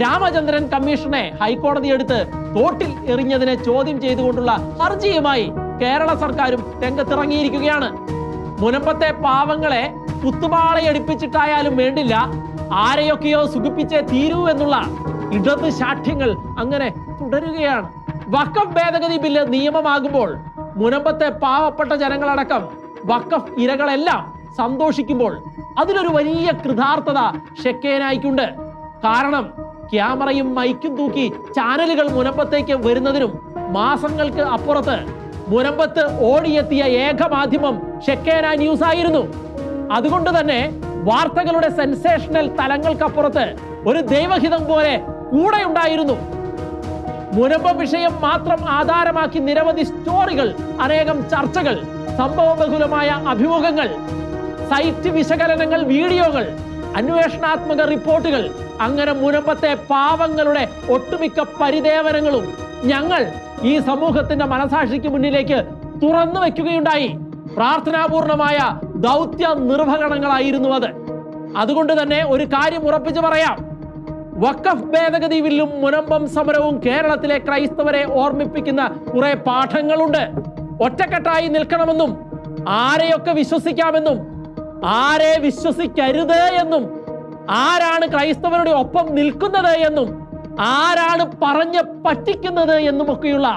രാമചന്ദ്രൻ കമ്മീഷനെ ഹൈക്കോടതി എടുത്ത് തോട്ടിൽ എറിഞ്ഞതിനെ ചോദ്യം ചെയ്തുകൊണ്ടുള്ള ഹർജിയുമായി കേരള സർക്കാരും രംഗത്തിറങ്ങിയിരിക്കുകയാണ്. മുനമ്പത്തെ പാവങ്ങളെ കുത്തുപാളയടിപ്പിച്ചിട്ടായാലും വേണ്ടില്ല, ആരെയൊക്കെയോ സുഖിപ്പിച്ചേ തീരൂ എന്നുള്ള ഇടത് ശാഠ്യങ്ങൾ അങ്ങനെ തുടരുകയാണ്. വഖഫ് ഭേദഗതി ബില്ല് നിയമമാകുമ്പോൾ മുനമ്പത്തെ പാവപ്പെട്ട ജനങ്ങളടക്കം വഖഫ് ഇരകളെല്ലാം സന്തോഷിക്കുമ്പോൾ അതിലൊരു വലിയ കൃതാർത്ഥത ഷെക്കേനായിക്കുണ്ട്. കാരണം ക്യാമറയും മൈക്കും തൂക്കി ചാനലുകൾ മുനമ്പത്തേക്ക് വരുന്നതിനും മാസങ്ങൾക്ക് അപ്പുറത്ത് മുനമ്പത്ത് ഓടിയെത്തിയ ഏക മാധ്യമം ഷെക്കേന ന്യൂസ് ആയിരുന്നു. അതുകൊണ്ട് തന്നെ വാർത്തകളുടെ സെൻസേഷണൽ തലങ്ങൾക്കപ്പുറത്ത് ഒരു ദൈവഹിതം പോലെ കൂടെ ഉണ്ടായിരുന്നു. മുനമ്പം വിഷയം മാത്രം ആധാരമാക്കി നിരവധി സ്റ്റോറികൾ, അനേകം ചർച്ചകൾ, സംഭവബഹുലമായ അഭിമുഖങ്ങൾ, സൈറ്റ് വിശകലനങ്ങൾ, വീഡിയോകൾ, അന്വേഷണാത്മക റിപ്പോർട്ടുകൾ, അങ്ങനെ മുനമ്പത്തെ പാവങ്ങളുടെ ഒട്ടുമിക്ക പരിദേവനങ്ങളും ഞങ്ങൾ ഈ സമൂഹത്തിന്റെ മനസാക്ഷിക്ക് മുന്നിലേക്ക് തുറന്നു വെക്കുകയുണ്ടായി. പ്രാർത്ഥനാപൂർണമായ ദൗത്യ നിർവഹണങ്ങളായിരുന്നു അത്. അതുകൊണ്ട് തന്നെ ഒരു കാര്യം ഉറപ്പിച്ചു പറയാം, വഖഫ് ഭേദഗതി ബില്ലും മുനമ്പം സമരവും കേരളത്തിലെ ക്രൈസ്തവരെ ഓർമ്മിപ്പിക്കുന്ന കുറെ പാഠങ്ങളുണ്ട്. ഒറ്റക്കെട്ടായി നിൽക്കണമെന്നും ആരെയൊക്കെ വിശ്വസിക്കാമെന്നും ആരെ വിശ്വസിക്കരുത് എന്നും ആരാണ് ക്രൈസ്തവരുടെ ഒപ്പം നിൽക്കുന്നത് എന്നും ആരാണ് പറഞ്ഞ് പറ്റിക്കുന്നത് എന്നുമൊക്കെയുള്ള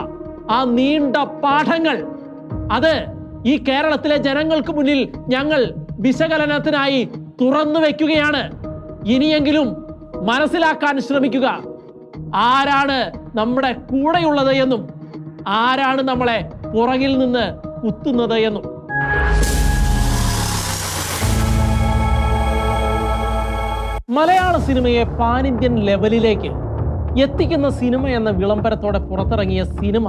ആ നീണ്ട പാഠങ്ങൾ അത് ഈ കേരളത്തിലെ ജനങ്ങൾക്ക് മുന്നിൽ ഞങ്ങൾ വിശകലനത്തിനായി തുറന്നു വെക്കുകയാണ്. ഇനിയെങ്കിലും മനസ്സിലാക്കാൻ ശ്രമിക്കുക, ആരാണ് നമ്മുടെ കൂടെയുള്ളത് എന്നും ആരാണ് നമ്മളെ പുറകിൽ നിന്ന് കുത്തുന്നത് എന്നും. മലയാള സിനിമയെ പാൻ ഇന്ത്യൻ ലെവലിലേക്ക് എത്തിക്കുന്ന സിനിമ എന്ന വിളംബരത്തോടെ പുറത്തിറങ്ങിയ സിനിമ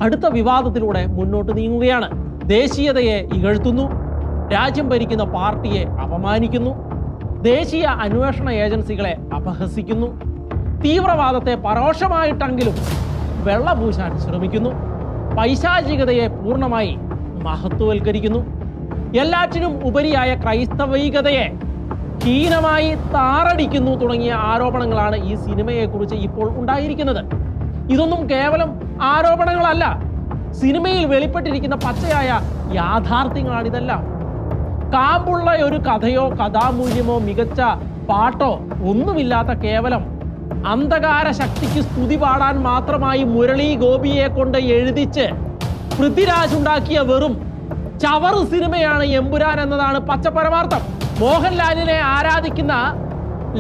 കടുത്ത വിവാദത്തിലൂടെ മുന്നോട്ട് നീങ്ങുകയാണ്. ദേശീയതയെ ഇകഴ്ത്തുന്നു, രാജ്യം ഭരിക്കുന്ന പാർട്ടിയെ അപമാനിക്കുന്നു, ദേശീയ അന്വേഷണ ഏജൻസികളെ അപഹസിക്കുന്നു, തീവ്രവാദത്തെ പരോക്ഷമായിട്ടെങ്കിലും വെള്ളപൂശാൻ ശ്രമിക്കുന്നു, പൈശാചികതയെ പൂർണ്ണമായി മഹത്വവൽക്കരിക്കുന്നു, എല്ലാറ്റിനും ഉപരിയായ ക്രൈസ്തവികതയെ ഹീനമായി താറടിക്കുന്നു തുടങ്ങിയ ആരോപണങ്ങളാണ് ഈ സിനിമയെക്കുറിച്ച് ഇപ്പോൾ ഉണ്ടായിരിക്കുന്നത്. ഇതൊന്നും കേവലം ആരോപണങ്ങളല്ല, സിനിമയിൽ വെളിപ്പെട്ടിരിക്കുന്ന പച്ചയായ യാഥാർത്ഥ്യങ്ങളാണിതെല്ലാം. കാമ്പുള്ള ഒരു കഥയോ കഥാമൂല്യമോ മികച്ച പാട്ടോ ഒന്നുമില്ലാത്ത കേവലം അന്ധകാര ശക്തിക്ക് സ്തുതി പാടാൻ മാത്രമായി മുരളി ഗോപിയെ കൊണ്ട് എഴുതിച്ച് പൃഥ്വിരാജ് ഉണ്ടാക്കിയ വെറും ചവറ് സിനിമയാണ് എമ്പുരാൻ എന്നതാണ് പച്ചപരമാർത്ഥം. മോഹൻലാലിനെ ആരാധിക്കുന്ന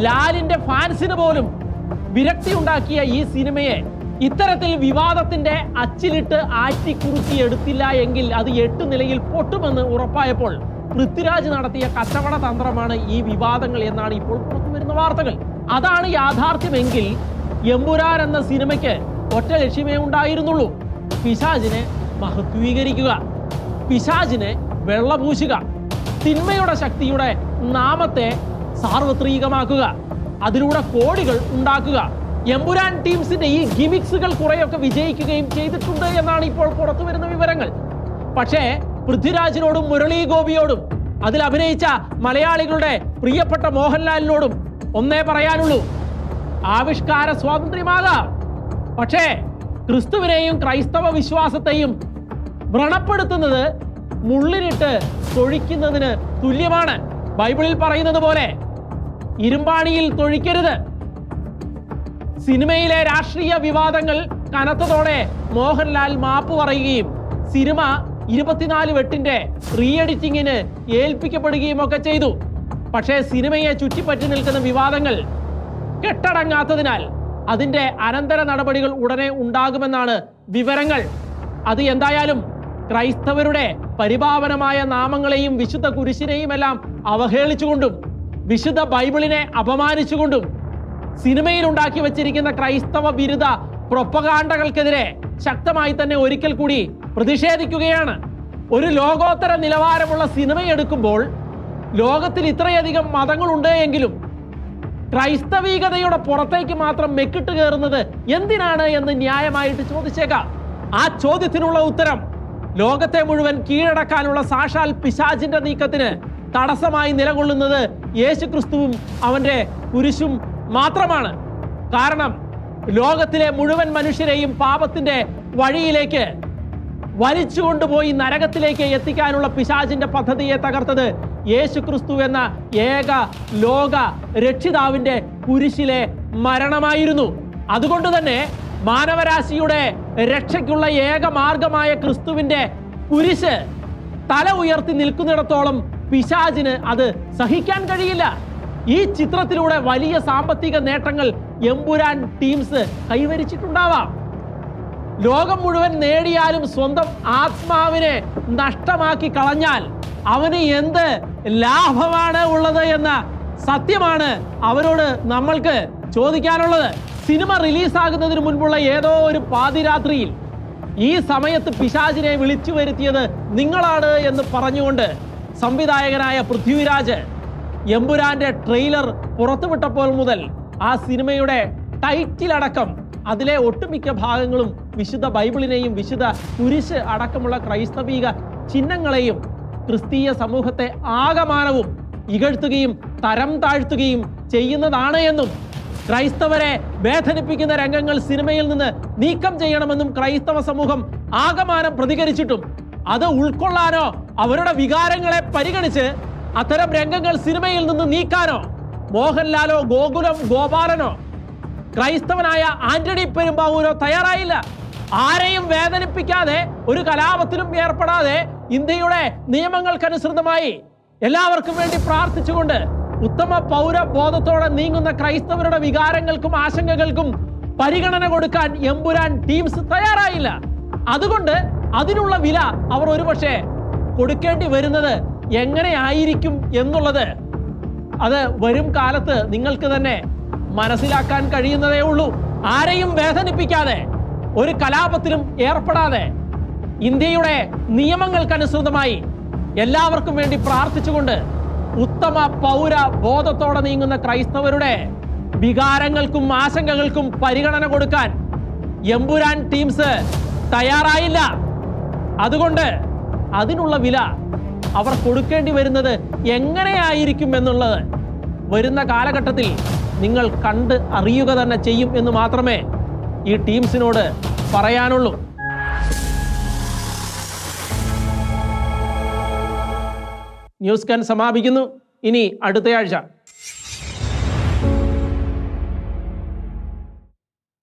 ലാലിന്റെ ഫാൻസിന് പോലും വിരക്തി ഉണ്ടാക്കിയ ഈ സിനിമയെ ഇത്തരത്തിൽ വിവാദത്തിന്റെ അച്ചിലിട്ട് ആറ്റിക്കുറുക്കി എടുത്തില്ല എങ്കിൽ അത് 8 നിലയിൽ പൊട്ടുമെന്ന് ഉറപ്പായപ്പോൾ പൃഥ്വിരാജ് നടത്തിയ കച്ചവട തന്ത്രമാണ് ഈ വിവാദങ്ങൾ എന്നാണ് ഇപ്പോൾ പുറത്തു വരുന്ന വാർത്തകൾ. അതാണ് യാഥാർത്ഥ്യമെങ്കിൽ എമ്പുരാൻ എന്ന സിനിമയ്ക്ക് ഒറ്റ ലക്ഷ്യമേ ഉണ്ടായിരുന്നുള്ളൂ: പിശാചിനെ മഹത്വീകരിക്കുക, പിശാചിനെ വെള്ളപൂശുക, തിന്മയുടെ ശക്തിയുടെ നാമത്തെ സാർവത്രികമാക്കുക, അതിലൂടെ കോടികൾ ഉണ്ടാക്കുക. എമ്പുരാൻ ടീംസിന്റെ ഈ ഗിമിക്സുകൾ കുറെയൊക്കെ വിജയിക്കുകയും ചെയ്തിട്ടുണ്ട് എന്നാണ് ഇപ്പോൾ പുറത്തു വരുന്ന വിവരങ്ങൾ. പക്ഷേ പൃഥ്വിരാജിനോടും മുരളി ഗോപിയോടും അതിൽ അഭിനയിച്ച മലയാളികളുടെ പ്രിയപ്പെട്ട മോഹൻലാലിനോടും ഒന്നേ പറയാനുള്ളൂ: ആവിഷ്കാര സ്വാതന്ത്ര്യമാകാം, പക്ഷേ ക്രിസ്തുവിനെയും ക്രൈസ്തവ വിശ്വാസത്തെയും വ്രണപ്പെടുത്തുന്നത് മുള്ളിനിട്ട് തൊഴിക്കുന്നതിന് തുല്യമാണ്. ബൈബിളിൽ പറയുന്നത് പോലെ ഇരുമ്പാണിയിൽ തൊഴിക്കരുത്. സിനിമയിലെ രാഷ്ട്രീയ വിവാദങ്ങൾ കനത്തതോടെ മോഹൻലാൽ മാപ്പ് പറയുകയും സിനിമ 24/8 റീ എഡിറ്റിങ്ങിന് ഏൽപ്പിക്കപ്പെടുകയും ഒക്കെ ചെയ്തു. പക്ഷേ സിനിമയെ ചുറ്റിപ്പറ്റി നിൽക്കുന്ന വിവാദങ്ങൾ കെട്ടടങ്ങാത്തതിനാൽ അതിന്റെ അനന്തര നടപടികൾ ഉടനെ ഉണ്ടാകുമെന്നാണ് വിവരങ്ങൾ. അത് എന്തായാലും ക്രൈസ്തവരുടെ പരിപാവനമായ നാമങ്ങളെയും വിശുദ്ധ കുരിശിനെയും എല്ലാം അവഹേളിച്ചുകൊണ്ടും വിശുദ്ധ ബൈബിളിനെ അപമാനിച്ചുകൊണ്ടും സിനിമയിൽ ഉണ്ടാക്കി വച്ചിരിക്കുന്ന ക്രൈസ്തവ വിരുദ്ധ പ്രൊപ്പഗാണ്ടകൾക്കെതിരെ ശക്തമായി തന്നെ ഒരിക്കൽ കൂടി പ്രതിഷേധിക്കുകയാണ്. ഒരു ലോകോത്തര നിലവാരമുള്ള സിനിമയെടുക്കുമ്പോൾ ലോകത്തിൽ ഇത്രയധികം മതങ്ങളുണ്ട് എങ്കിലും ക്രൈസ്തവീകതയുടെ പുറത്തേക്ക് മാത്രം മെക്കിട്ട് കയറുന്നത് എന്തിനാണ് എന്ന് ന്യായമായിട്ട് ചോദിച്ചേക്കാം. ആ ചോദ്യത്തിനുള്ള ഉത്തരം ലോകത്തെ മുഴുവൻ കീഴടക്കാനുള്ള സാക്ഷാൽ പിശാചിന്റെ നീക്കത്തിന് തടസ്സമായി നിലകൊള്ളുന്നത് യേശുക്രിസ്തുവും അവന്റെ കുരിശും മാത്രമാണ്. കാരണം ലോകത്തിലെ മുഴുവൻ മനുഷ്യരെയും പാപത്തിന്റെ വഴിയിലേക്ക് വലിച്ചുകൊണ്ടുപോയി നരകത്തിലേക്ക് എത്തിക്കാനുള്ള പിശാചിന്റെ പദ്ധതിയെ തകർത്തത് യേശുക്രിസ്തു എന്ന ഏക ലോക രക്ഷിതാവിന്റെ കുരിശിലെ മരണമായിരുന്നു. അതുകൊണ്ട് തന്നെ മാനവരാശിയുടെ രക്ഷയ്ക്കുള്ള ഏക മാർഗമായ ക്രിസ്തുവിന്റെ കുരിശ് തല ഉയർത്തി നിൽക്കുന്നിടത്തോളം പിശാചിന് അത് സഹിക്കാൻ കഴിയില്ല. ഈ ചിത്രത്തിലൂടെ വലിയ സാമ്പത്തിക നേട്ടങ്ങൾ എമ്പുരാൻ ടീംസ് കൈവരിച്ചിട്ടുണ്ടാവാം. ലോകം മുഴുവൻ നേടിയാലും സ്വന്തം ആത്മാവിനെ നഷ്ടമാക്കി കളഞ്ഞാൽ അവന് എന്ത് ലാഭമാണ് ഉള്ളത് എന്ന സത്യമാണ് അവരോട് നമ്മൾക്ക് ചോദിക്കാനുള്ളത്. സിനിമ റിലീസാകുന്നതിന് മുൻപുള്ള ഏതോ ഒരു പാതിരാത്രിയിൽ ഈ സമയത്ത് പിശാചിനെ വിളിച്ചു വരുത്തിയത് നിങ്ങളാണ് എന്ന് പറഞ്ഞുകൊണ്ട് സംവിധായകനായ പൃഥ്വിരാജ് എമ്പുരാന്റെ ട്രെയിലർ പുറത്തുവിട്ടപ്പോൾ മുതൽ ആ സിനിമയുടെ ടൈറ്റിലടക്കം അതിലെ ഒട്ടുമിക്ക ഭാഗങ്ങളും വിശുദ്ധ ബൈബിളിനെയും വിശുദ്ധ കുരിശ് അടക്കമുള്ള ക്രൈസ്തവീക ചിഹ്നങ്ങളെയും ക്രിസ്തീയ സമൂഹത്തെ ആകമാനവും ഇകഴ്ത്തുകയും തരം താഴ്ത്തുകയും ചെയ്യുന്നതാണ് എന്നും ക്രൈസ്തവരെ വേദനിപ്പിക്കുന്ന രംഗങ്ങൾ സിനിമയിൽ നിന്ന് നീക്കം ചെയ്യണമെന്നും ക്രൈസ്തവ സമൂഹം ആകമാനം പ്രതികരിച്ചിട്ടും അത് ഉൾക്കൊള്ളാനോ അവരുടെ വികാരങ്ങളെ പരിഗണിച്ച് അത്തരം രംഗങ്ങൾ സിനിമയിൽ നിന്ന് നീക്കാനോ മോഹൻലാലോ ഗോകുലം ഗോപാലനോ ക്രൈസ്തവനായ ആന്റണി പെരുമ്പാവൂരോ തയ്യാറായില്ല. ആരെയും വേദനിപ്പിക്കാതെ ഒരു കലാപത്തിലും ഏർപ്പെടാതെ ഇന്ത്യയുടെ നിയമങ്ങൾക്കനുസൃതമായി എല്ലാവർക്കും വേണ്ടി പ്രാർത്ഥിച്ചുകൊണ്ട് ഉത്തമ പൗരബോധത്തോടെ നീങ്ങുന്ന ക്രൈസ്തവരുടെ വികാരങ്ങൾക്കും ആശങ്കകൾക്കും പരിഗണന കൊടുക്കാൻ എമ്പുരാൻ ടീംസ് തയ്യാറായില്ല. അതുകൊണ്ട് അതിനുള്ള വില അവർ ഒരുപക്ഷെ കൊടുക്കേണ്ടി വരുന്നത് എങ്ങനെയായിരിക്കും എന്നുള്ളത് അത് വരും കാലത്ത് നിങ്ങൾക്ക് തന്നെ മനസ്സിലാക്കാൻ കഴിയുന്നതേ ഉള്ളൂ. ആരെയും വേദനിപ്പിക്കാതെ ഒരു കലാപത്തിലും ഏർപ്പെടാതെ ഇന്ത്യയുടെ നിയമങ്ങൾക്കനുസൃതമായി എല്ലാവർക്കും വേണ്ടി പ്രാർത്ഥിച്ചുകൊണ്ട് ഉത്തമ പൗര ബോധത്തോടെ നീങ്ങുന്ന ക്രൈസ്തവരുടെ വികാരങ്ങൾക്കും ആശങ്കകൾക്കും പരിഗണന കൊടുക്കാൻ എമ്പുരാൻ ടീംസ് തയ്യാറായില്ല. അതുകൊണ്ട് അതിനുള്ള വില അവർ കൊടുക്കേണ്ടി വരുന്നത് എങ്ങനെയായിരിക്കും എന്നുള്ളത് വരുന്ന കാലഘട്ടത്തിൽ നിങ്ങൾ കണ്ട് അറിയുക തന്നെ ചെയ്യും എന്ന് മാത്രമേ ഈ ടീംസിനോട് പറയാനുള്ളൂ. ന്യൂസ് സ്കാൻ സമാപിക്കുന്നു. ഇനി അടുത്തയാഴ്ച